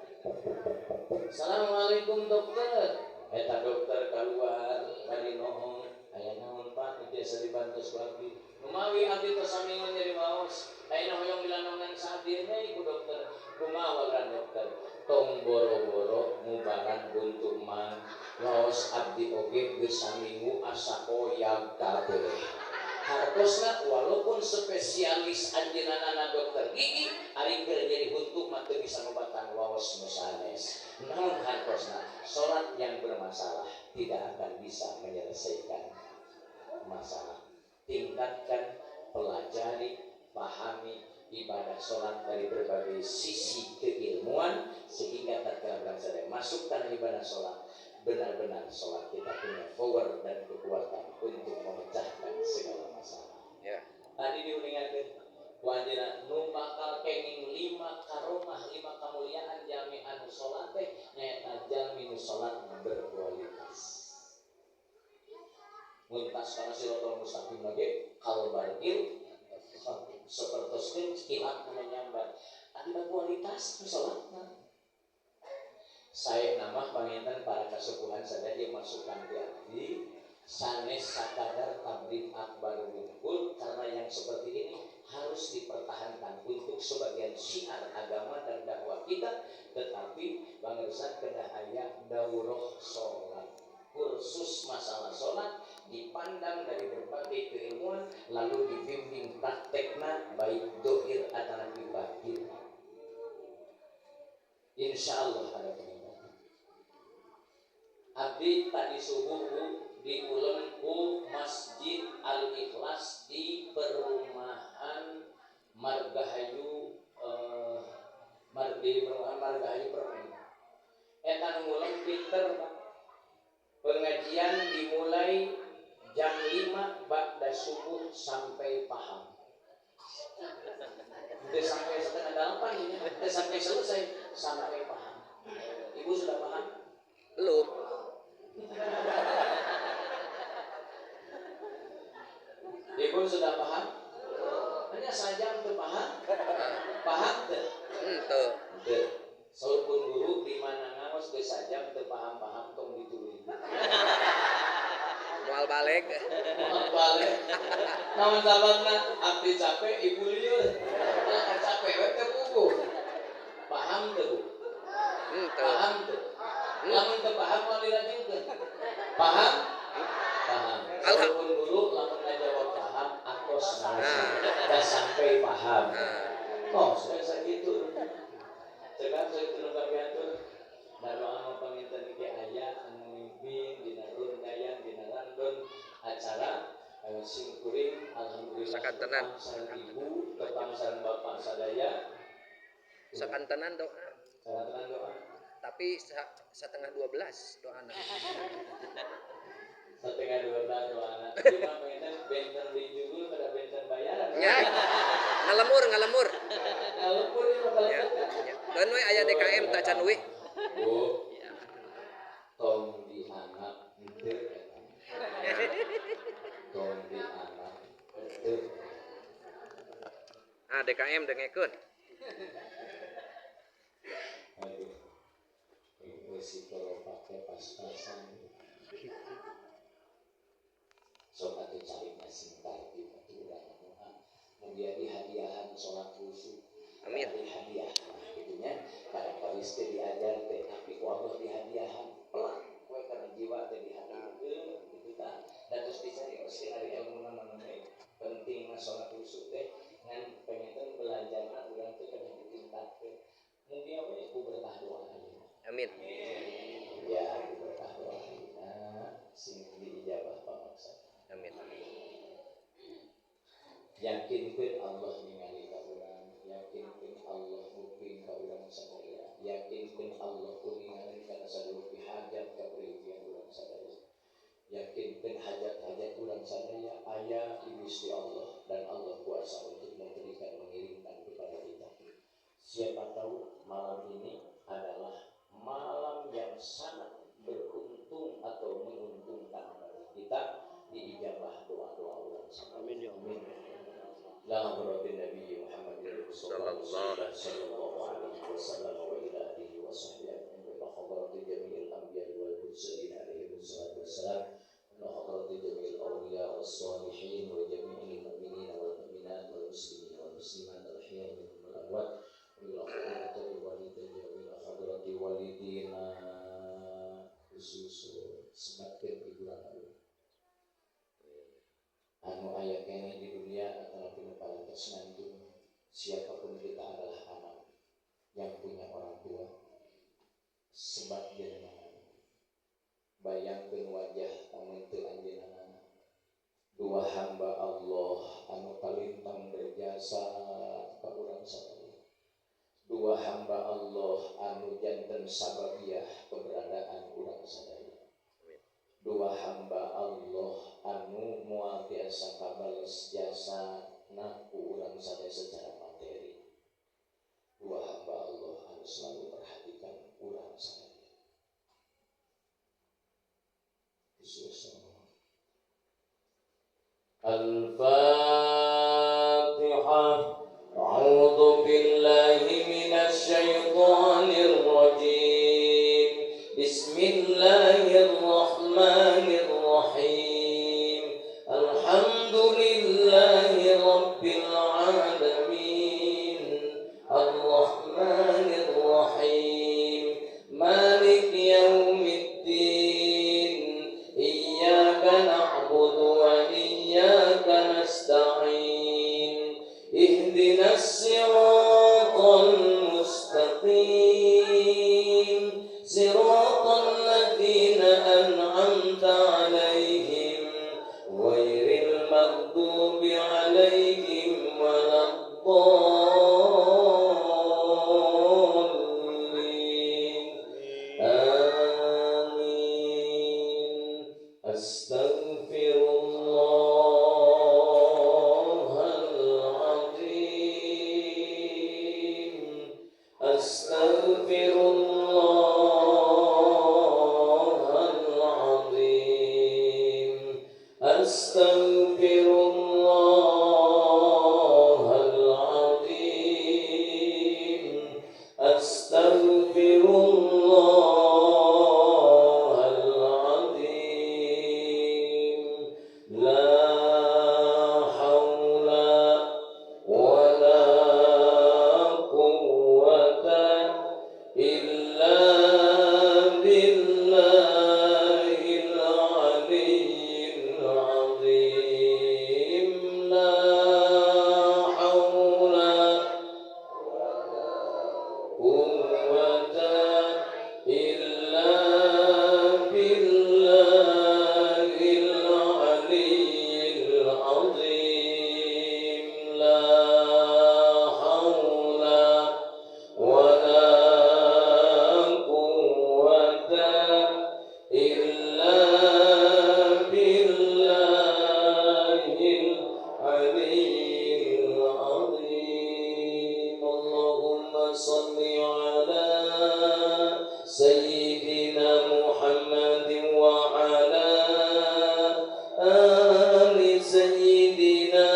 Assalamualaikum dokter. Eta dokter keluar bari nohong aya naon Pak biasa dibantos lagi. Numawi abdi tos sami nyeri maos. Ayeuna hoyong dilanongan saat dieu iku dokter. Kumaha waran dokter? Tong boro-boro mubaran buntu mang. Laos abdi oge geus saminggu asa koyag kabeh. Hartosna walaupun spesialis anjeunna dokter gigi ari keur nyeri huntu mah teu bisa ngobatan waos nu sanes. Namun hartosna salat yang bermasalah tidak akan bisa menyelesaikan masalah. Tingkatkan, pelajari, pahami ibadah sholat dari berbagai sisi keilmuan sehingga tatkala bangsa masukkan ibadah sholat benar-benar sholat kita punya power dan kekuatan untuk memecahkan segala masalah. ya. Tadi diuningakeun wajina nu bakal kenging 5 karomah 5 kamuliaan jami anu sholat teh nyaeta jalmi nu sholat berkualitas. lintas kana siratal mustaqim lagi kal barqil sapertoskeun kilat menyambar ada kualitas salatna. Saya nama panginten para kasepuhan sadaya masukkan di hati sanes sakadar tabligh akbar wungkul karena yang seperti ini harus dipertahankan untuk sebagian syiar agama dan dakwah kita, tetapi bangsa kedah aya daurah sholat, kursus masalah sholat dipandang dari berbagai keilmuan lalu dibimbing praktekna baik dohir atau batin. Insya Allah ada peningkatan. Abdi tadi subuh diulang ku Masjid Al-Ikhlas di perumahan Margahayu di perumahan Margahayu Permen. Eta ngulang pinter Pak. Pengajian dimulai jam 5 ba'da subuh sampai paham. Tidak sampai setengah 8 ini, tidak sampai selesai sampai paham. Ibu sudah paham? Belum. Ibu sudah paham? Hanya saja untuk paham? Paham tuh? Tuh. Saupun guru di mana ngawas ge saja teu paham-paham tong dituluy. Moal balik. Moal balik. Namun sababna abdi capek ibu lieur. Lah capek we teu puguh. Paham teu? Paham teu? Lamun teu paham moal dilanjutkeun. Paham? Paham. Saupun guru lamun ngajawab paham akos da sampai paham. Oh, saya sakitu. Cegat saya teu kabiatur. Daroa panginten iki aya anu mimpin dina rundayan dina landon acara sing kuring alhamdulillah sakantenan sareng ibu tepang sareng bapak sadaya sakantenan doa. Sakantenan doa. Tapi setengah 12 doana. Setengah 12 doana. Cuma panginten benten dijugul pada benten bayaran. Ya. Ngalemur. Ngalemur Ya. Dan we aya DKM tak can we. Bu. Tong di anak henteu Tong di anak henteu. DKM dengekeun. Aduh. Ini si kalau pakai pas-pasan. Sok atuh cari sebentar di aturan menjadi hadiahan sholat khusyuk. Amin. Hadiah gitunya kadang-kadang teh diajar teh tapi ku Allah dihadiahan pelan kowe karena jiwa teh dihadiaheun gitu tah dan terus dicari mesti dari ilmu mana penting sholat khusyuk teh ngan pengen belajar urang teh kana ditingkatkeun mun dia we ku berkah doa ayeuna. Amin. Ya ku berkah doa ayeuna sing diijabah pamaksa. Amin. Yakinkeun Allah ningali ka urang, yakinkeun Allah muping ka urang sadaya, yakinkeun Allah kuningan kana saluruh hajat ka perieuyan urang sadaya. Yakinkeun hajat-hajat urang sadaya aya di Gusti Allah dan Allah kuasa untuk memberikan mengirimkan kepada kita. Siapa tahu malam ini adalah malam yang sangat beruntung atau menguntungkan bagi kita diijabah doa-doa urang sadaya. Amin ya Allah. La hadratin Nabi Muhammad sallallahu alaihi wasallam wa ila alihi wa sahbihi wa hadratin jami'il anbiya wal mursalin alaihi wassalam wa hadratin jami'il awliya was salihin wa jami'il mu'minin wal mu'minat wal muslimin wal muslimat al ahya'i minhum wal amwat wa ila hadratil walidayya wa ila hadratil walidina khusus sebagai hiburan anu aya kene di dunia atau para tersenandung. Siapapun kita adalah anak yang punya orang tua sebab jenengan bayangkeun wajah anu teu anjeunna dua hamba Allah anu palintang berjasa ka urang sadaya, dua hamba Allah anu janten sababiyah keberadaan urang sadaya, dua hamba Allah anu moal biasa kabales jasa na urang sadaya secara materi, dua hamba Allah anu selalu perhatikan urang sadaya. Khusus الفاتحة. أعوذ بالله من الشيطان الرجيم. بسم الله الرحمن الرحيم. الحمد لله رب العالمين الرحمن الرحيم مالك يوم الدين إياك نعبد وإياك نستعين اهدنا الصراط المستقيم صراط الذين أنعمت عليهم غير المغضوب عليهم ولا الضالين آمين. أستغفر الله العظيم. أستغفر الله العظيم. أستغفر الله العظيم. أستغفر الله العظيم. لا حول ولا قوة إلا بالله العلي العظيم. لا حول قوة إلا بالله العلي العظيم. لا حول ولا قوة إلا بالله العلي العظيم. اللهم صل على سيدنا محمد وعلى آل سيدنا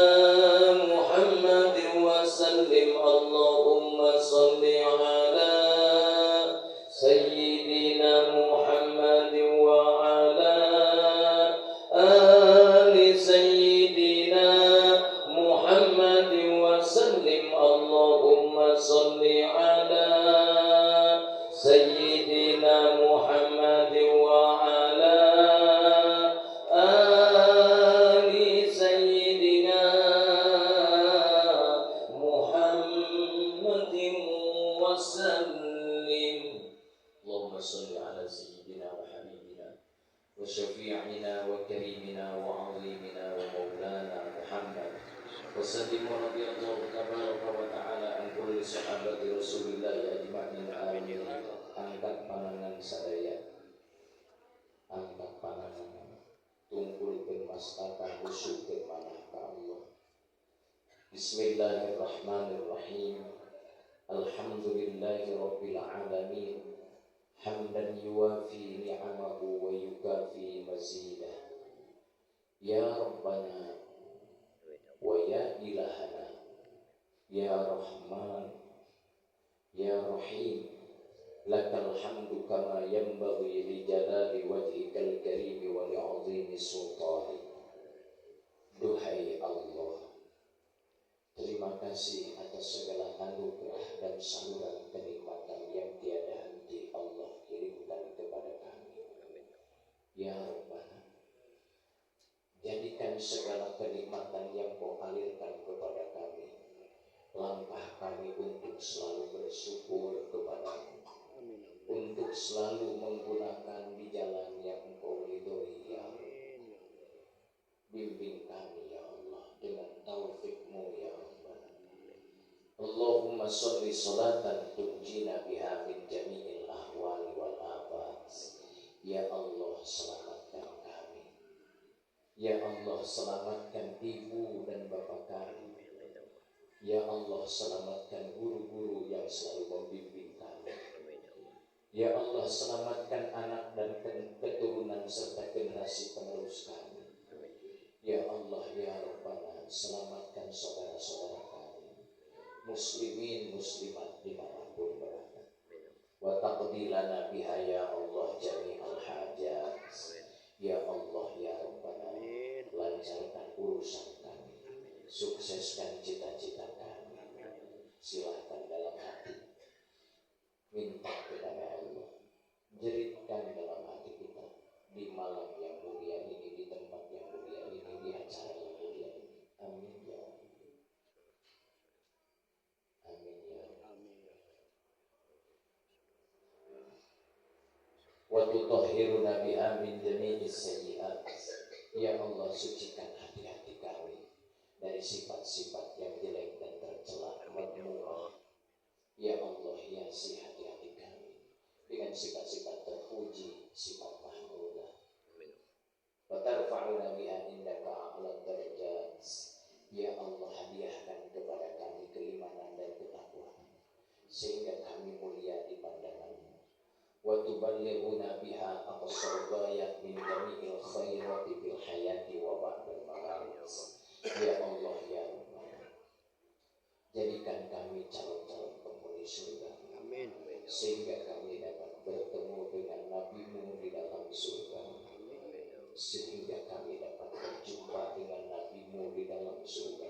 محمد وسلم. اللهم صل على سيدنا محمد وعلى آل سيدنا محمد وسلم. اللهم صل على سيدنا محمد وعلى آل سيدنا محمد وسلم. اللهم صل على سيدنا وحبيبنا وشفيعنا وكريمنا وعظيمنا ومولانا محمد وسلم. ورضي الله تبارك وتعالى عن كل صحابة رسول الله أجمعين. آمين. Angkat pandangan sadaya, angkat pandangan, tungkulkeun mastaka khusyuk manah ka Allah. Bismillahirrahmanirrahim. Alhamdulillahi rabbil alamin. Hamdan yuwafi ni'amahu wa yukafi mazidah. Ya Rabbana wa ya ilahana, ya Rahman, ya Rahim. Lakal hamdu kama yanbaghi li jalali wajhikal karim wa li 'azimi sultani. Duhai Allah, terima kasih atas segala anugerah dan saluran kenikmatan yang tiada henti Allah kirimkan kepada kami. Ya Rabbana, jadikan segala kenikmatan yang Kau alirkan kepada kami langkah kami untuk selalu bersyukur kepada-Mu, untuk selalu menggunakan di jalan yang Engkau ridhoi. Ya Allah, bimbing kami ya Allah dengan taufik-Mu ya Rabbana. Allahumma sholli sholatan tunjina biha min jami'il ahwali wal afat. Ya Allah, selamatkan kami. Ya Allah, selamatkan ibu dan bapak kami. Ya Allah, selamatkan guru-guru yang selalu membimbing kami. Ya Allah, selamatkan anak dan keturunan serta generasi penerus kami. Ya Allah ya Rabbana, selamatkan saudara-saudara kami muslimin muslimat dimanapun berada. Wa taqdi lana biha ya Allah jami'al hajat. Ya Allah ya Rabbana, lancarkan urusan kami, sukseskan cita-cita kami. Silahkan dalam hati minta kepada Allah, jeritkan dalam hati kita di malam yang mulia ini, di tempat yang mulia ini, di acara yang mulia ini. Amin ya Allah. Amin ya Allah. Wa tutahhiruna biha min jami'is sayyi'at. Ya Allah, sucikan hati-hati kami dari sifat-sifat yang jelek dan tercela, madmu'ah. Ya Allah, hiasi hati-hati kami dengan sifat-sifat terpuji, sifat mahmudah. Wa tarfa'una biha indaka a'la darajat. Ya Allah, hadiahkan kepada kami keimanan dan ketakwaan sehingga kami mulia di pandangan-Mu. Wa tuballighuna biha aqsar ghayat min jami'il khairati fil hayati wa ba'dal mamat. Ya Allah ya Rabbana, jadikan kami calon-calon penghuni surga. Amin. Sehingga kami dapat bertemu dengan Nabi-Mu di dalam surga, sehingga kami dapat berjumpa dengan Nabi-Mu di dalam surga,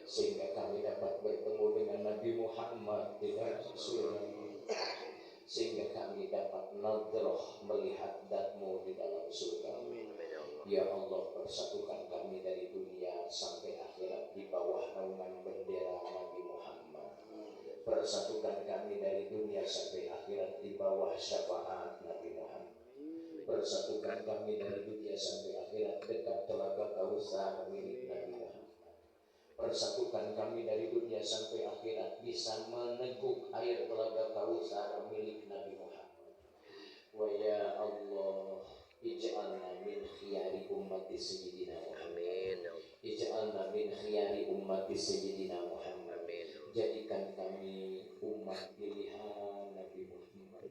sehingga kami dapat bertemu dengan Nabi Muhammad di dalam surga, sehingga kami dapat nadroh melihat Dat-Mu di dalam surga. Ya Allah, persatukan kami dari dunia sampai akhirat di bawah naungan bendera Nabi Muhammad. Persatukan kami dari dunia sampai akhirat di bawah syafaat Nabi Muhammad. Persatukan kami dari dunia sampai akhirat dekat telaga Kautsar milik Nabi Muhammad. Persatukan kami dari dunia sampai akhirat bisa meneguk air telaga Kautsar milik Nabi Muhammad. Wa ya Allah, ij'alna min khiyari ummati sayyidina Muhammad. Ij'alna min khiyari ummati sayyidina Muhammad. Jadikan kami umat pilihan Nabi Muhammad.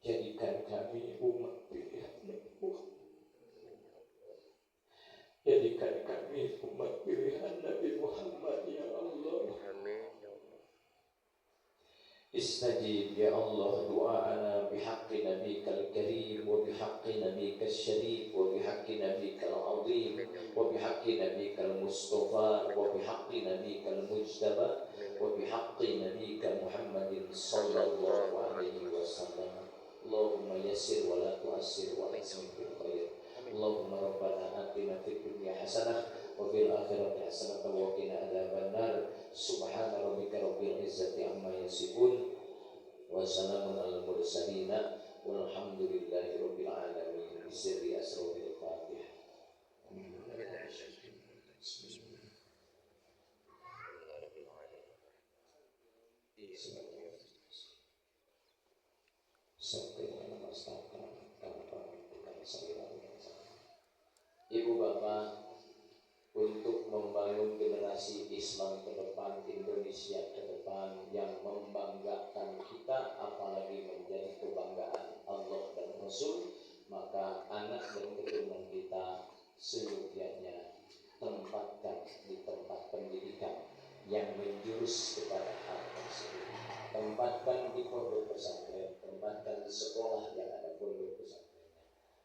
Jadikan kami umat pilihan Nabi Muhammad. Jadikan kami umat pilihan Nabi Muhammad ya Allah. Istajib ya Allah du'aana bihaqqi nabiyikal karim wa bihaqqi nabiyikal syarif wa bihaqqi nabiyikal azim wa bihaqqi nabiyikal mustafa wa bihaqqi nabiyikal mujtaba wa bihaqqi nabiyikal Muhammadin sallallahu alaihi wasallam. Allahumma yassir wa la tu'assir wa asmik bil khair. Allahumma rabbana atina fid dunya hasanah wa fil akhirati hasanah wa qina adzabannar. Subhana rabbika rabbil izzati amma yasifun wa salamun alal mursalin walhamdulillahi rabbil alamin. Bisirri asrul Fatihah. Ibu bapak, untuk membangun generasi Islam ke depan, Indonesia ke depan yang membanggakan kita, apalagi menjadi kebanggaan Allah dan Rasul, maka anak dan keturunan kita seyogyanya tempatkan di tempat pendidikan yang menjurus kepada hal tersebut. Tempatkan di pondok pesantren, tempatkan di sekolah yang ada pondok pesantren.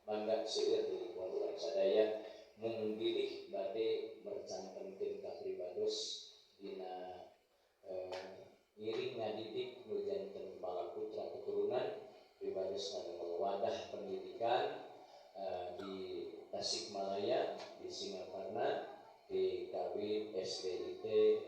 Mangga seueur di kuliah sadaya memilih bade mercantenkeun ka pribados dina ngiring ngadidik nu janten bala putra keturunan pribados kana wadah pendidikan di Tasikmalaya, di Singaparna, di KW, SDIT,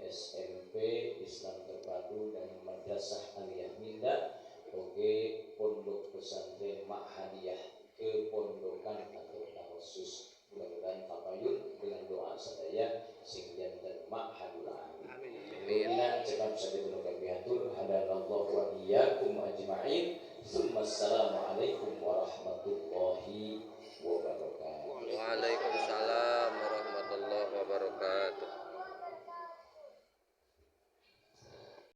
SMP, Islam Terpadu dan Madrasah Aliyah Minda, oge pondok pesantren Ma'hadiyah kepondokan atau khusus. Mudah-mudahan tabayun dengan doa sadaya sing janten Ma'hadul Amin. Amin. Cepat saja menuju biatur hadanallahu wa iyyakum ajma'in. Assalamualaikum warahmatullahi